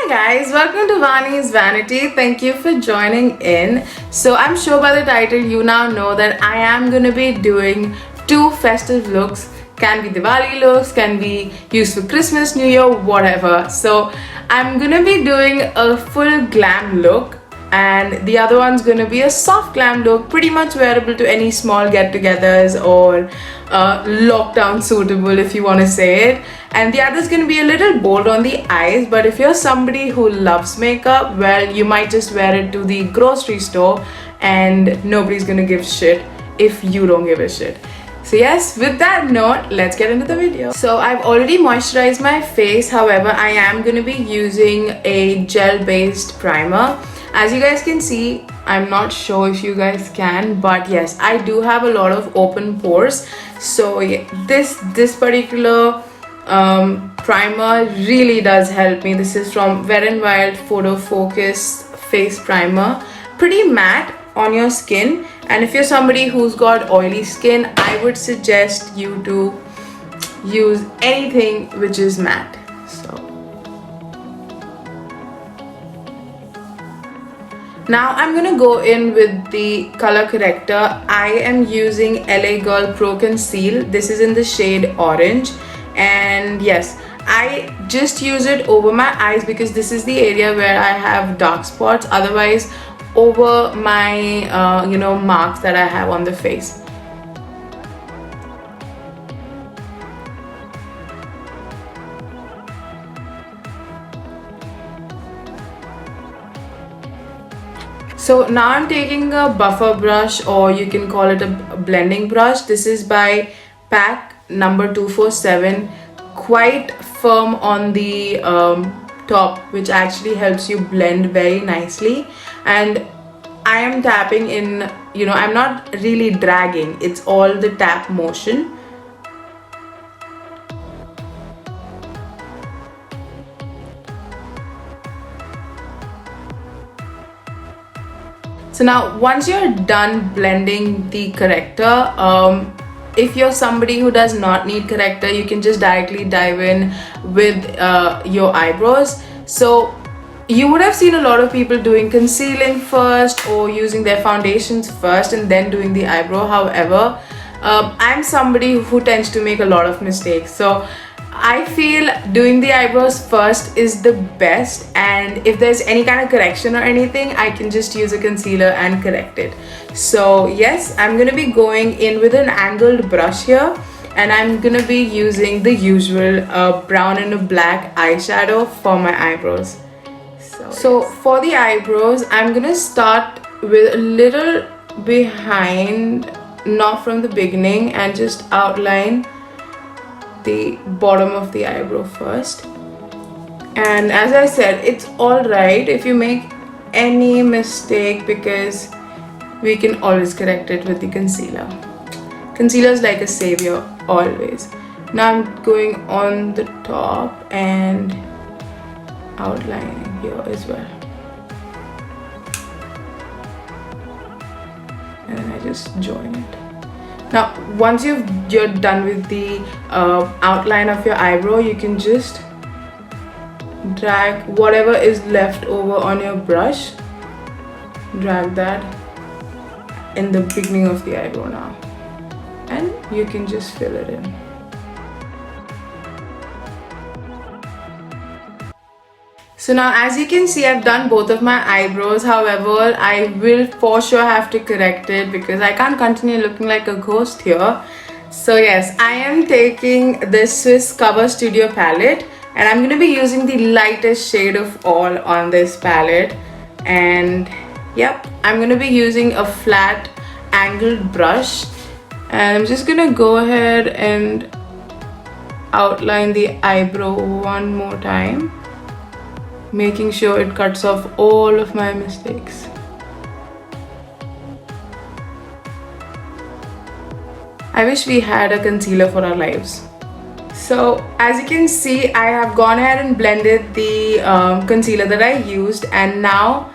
Guys, welcome to Vani's Vanity. Thank you for joining in. So I'm sure by the title you now know that I am going to be doing two festive looks. Can be Diwali looks, can be used for Christmas, New Year, whatever. So I'm going to be doing a full glam look and the other one's going to be a soft glam look, pretty much wearable to any small get-togethers or lockdown suitable if you want to say it. And the other is going to be a little bold on the eyes, but if you're somebody who loves makeup, well, you might just wear it to the grocery store and nobody's going to give shit if you don't give a shit. So yes, with that note, let's get into the video. So I've already moisturized my face. However, I am going to be using a gel based primer. As you guys can see, I'm not sure if you guys can, but yes, I do have a lot of open pores. So yeah, this particular primer really does help me. This is from Wet n Wild Photo Focus Face Primer. Pretty matte on your skin, and if you're somebody who's got oily skin, I would suggest you to use anything which is matte. So now I'm gonna go in with the color corrector. I am using LA Girl Pro Conceal. This is in the shade orange, and yes, I just use it over my eyes because this is the area where I have dark spots. Otherwise, over my marks that I have on the face. So now I'm taking a buffer brush, or you can call it a blending brush. This is by pack number 247. Quite firm on the top, which actually helps you blend very nicely. And I am tapping in, I'm not really dragging, it's all the tap motion. So now once you're done blending the corrector, if you're somebody who does not need corrector, you can just directly dive in with your eyebrows. So you would have seen a lot of people doing concealing first or using their foundations first and then doing the eyebrow. However, I'm somebody who tends to make a lot of mistakes. So I feel doing the eyebrows first is the best, and if there's any kind of correction or anything, I can just use a concealer and correct it. So yes, I'm going to be going in with an angled brush here, and I'm going to be using the usual brown and a black eyeshadow for my eyebrows. So for the eyebrows, I'm going to start with a little behind, not from the beginning, and just outline the bottom of the eyebrow first. And as I said, it's alright if you make any mistake because we can always correct it with the concealer. Concealer is like a savior always. Now I'm going on the top and outlining here as well, and then I just join it. Now once you're done with the outline of your eyebrow, you can just drag whatever is left over on your brush, drag that in the beginning of the eyebrow now, and you can just fill it in. So now as you can see, I've done both of my eyebrows. However, I will for sure have to correct it because I can't continue looking like a ghost here. So yes, I am taking this Swiss Cover Studio palette, and I'm going to be using the lightest shade of all on this palette. And yep, I'm going to be using a flat angled brush, and I'm just going to go ahead and outline the eyebrow one more time, making sure it cuts off all of my mistakes. I wish we had a concealer for our lives. So as you can see, I have gone ahead and blended the concealer that I used, and now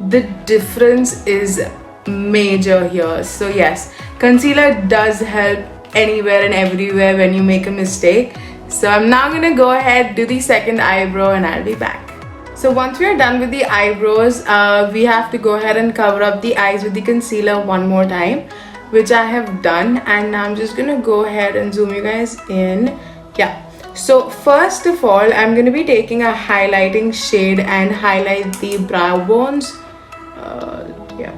the difference is major here. So yes, concealer does help anywhere and everywhere when you make a mistake. So I'm now gonna go ahead, do the second eyebrow, and I'll be back. So once we are done with the eyebrows, we have to go ahead and cover up the eyes with the concealer one more time, which I have done. And now I'm just gonna go ahead and zoom you guys in. Yeah. So first of all, I'm going to be taking a highlighting shade and highlight the brow bones. Yeah.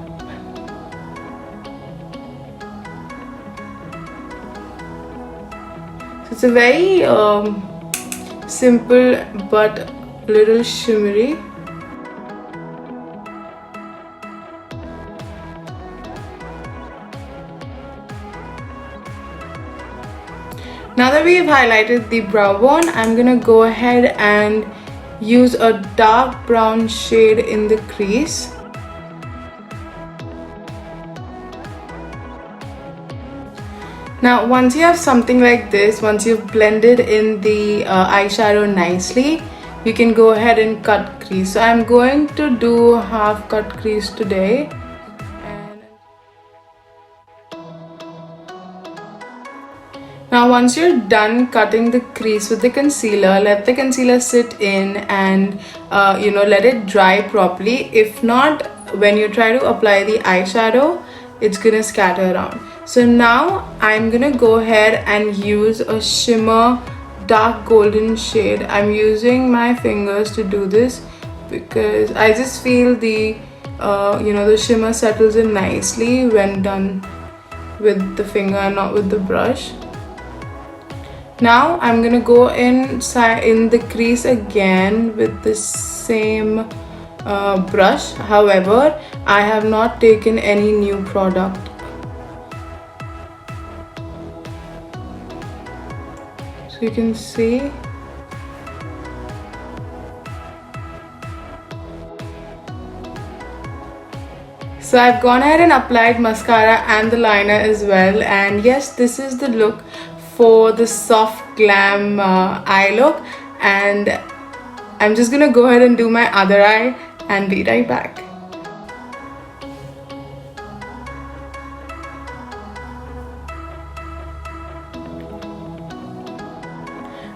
So it's a very simple but little shimmery. Now that we've highlighted the brow bone, I'm gonna go ahead and use a dark brown shade in the crease. Now once you have something like this, once you've blended in the eyeshadow nicely, you can go ahead and cut crease. So I'm going to do half cut crease today. Now once you're done cutting the crease with the concealer, let the concealer sit in and let it dry properly. If not, when you try to apply the eyeshadow, it's gonna scatter around. So now I'm gonna go ahead and use a shimmer dark golden shade. I'm using my fingers to do this because I just feel the the shimmer settles in nicely when done with the finger and not with the brush. Now I'm gonna go inside in the crease again with the same brush. However, I have not taken any new product. So you can see. So I've gone ahead and applied mascara and the liner as well, and yes, this is the look for the soft glam eye look. And I'm just gonna go ahead and do my other eye and be right back.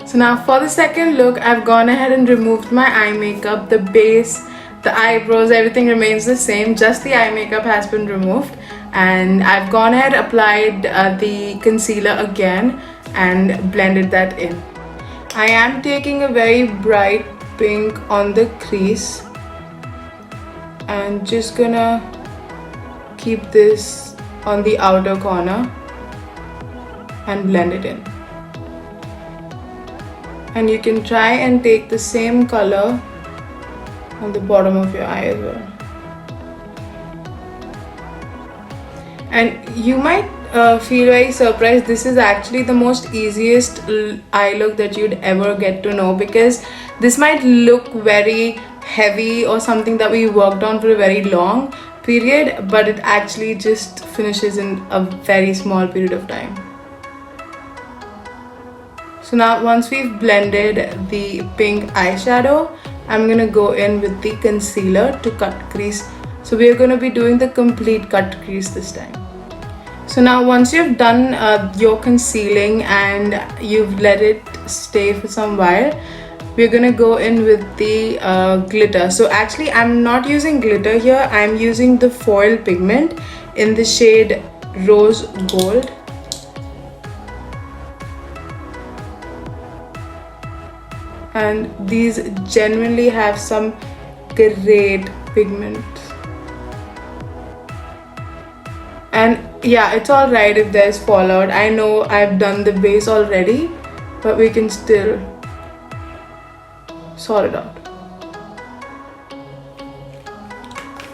So now for the second look, I've gone ahead and removed my eye makeup. The base, the eyebrows, everything remains the same, just the eye makeup has been removed. And I've gone ahead, applied the concealer again and blended that in. I am taking a very bright pink on the crease and just gonna keep this on the outer corner and blend it in. And you can try and take the same color on the bottom of your eye as well. And you might feel very surprised. This is actually the most easiest eye look that you'd ever get to know, because this might look very heavy or something that we worked on for a very long period, but it actually just finishes in a very small period of time. So now once we've blended the pink eyeshadow, I'm gonna go in with the concealer to cut crease. So we're gonna be doing the complete cut crease this time. So now once you've done your concealing and you've let it stay for some while, we're gonna go in with the glitter. So actually I'm not using glitter here, I'm using the foil pigment in the shade Rose Gold. And these genuinely have some great pigment. And yeah, it's alright if there's fallout. I know I've done the base already, but we can still sort it out.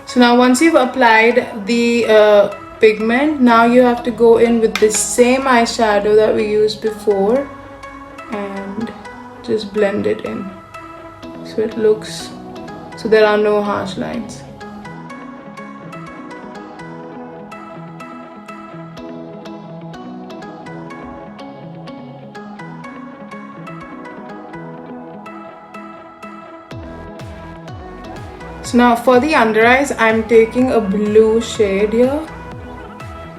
So now once you've applied the pigment, now you have to go in with the same eyeshadow that we used before and just blend it in so it looks, so there are no harsh lines. So now for the under eyes, I'm taking a blue shade here.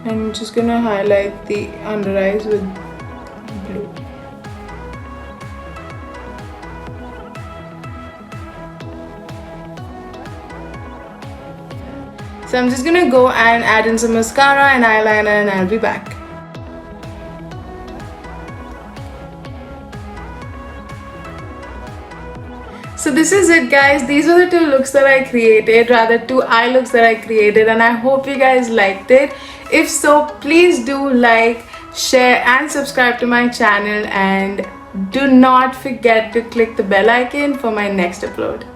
I'm just gonna highlight the under eyes with blue. So I'm just gonna go and add in some mascara and eyeliner and I'll be back. So this is it, guys. These are the two looks that I created, rather two eye looks that I created, and I hope you guys liked it. If so, please do like, share and subscribe to my channel, and do not forget to click the bell icon for my next upload.